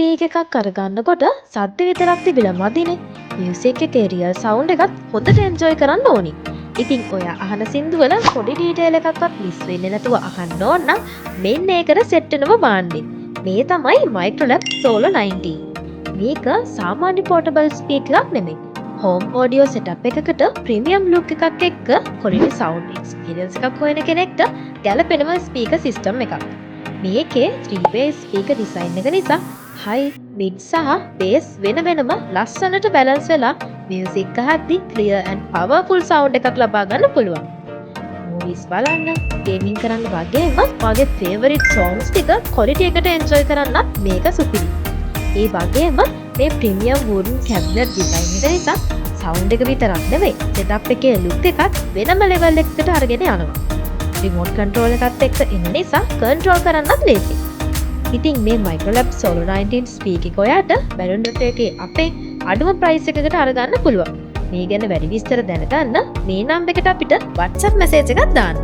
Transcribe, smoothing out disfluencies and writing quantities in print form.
Speak එකක් අරගන්නකොට සද්ද විතරක් තිබිලා මදිනේ. මියුසික් එකේ රියල් සවුන්ඩ් එකත් හොඳට එන්ජොයි කරන්න ඕනි. ඉතින් ඔයා අහන සින්දු වල පොඩි ඩීටේල් එකක්වත් මිස් වෙන්නේ නැතුව අහන්න ඕන නම් මෙන්න ඒකට සෙට් වෙනව බාන්නේ. මේ තමයි Microlab Solo 19. මේක සාමාන්‍ය පෝටබල් ස්පීක් එකක් නෙමෙයි. හෝම් ඔඩියෝ සෙටප් එකකට ප්‍රීමියම් ලුක් එකක් එක්ක quality sound experience එකක් හොයන කෙනෙක්ට ගැලපෙනම ස්පීකර් සිස්ටම් එකක්. මේකේ 3-way ස්පීකර් ඩිසයින් එක නිසා හයි, මිඩ් සහ බේස් වෙන වෙනම ලස්සනට බැලන්ස් වෙලා මියුසික් අහද්දි ක්ලියර් ඇන්ඩ් පවර්ෆුල් සවුන්ඩ් එකක් ලබා ගන්න පුළුවන්. මූවිස් බලන්න, ගේමින් කරන්න වගේම වගේ ෆේවරිට් සෝන්ග්ස් ටික ක්වොලිටි එකට එන්ජොයි කරන්නත් මේක සුපිරි. ඒ වගේම මේ ප්‍රීමියම් වුඩන් කැබිනට් ඩිසයින් එක නිසා සවුන්ඩ් එක විතරක් නෙවෙයි සෙටප් එකේ ලුක් එකත් වෙනම ලෙවල් එකකට අරගෙන යනවා. රිමෝට් කන්ට්‍රෝල් එකත් එක්ක එන නිසා කන්ට්‍රෝල් කරන්නත් ලේසියි. ඉතින් මේ Microlab Solo 19 ස්පීක් එක ඔයාට Balloon.lk එකේ අපේ අඩුම ප්‍රයිස් එකකට අරගන්න පුළුවන්. මේ ගැන වැඩි විස්තර දැනගන්න මේ නම්බර් එකට අපිට WhatsApp මැසේජ් එකක් දාන්න.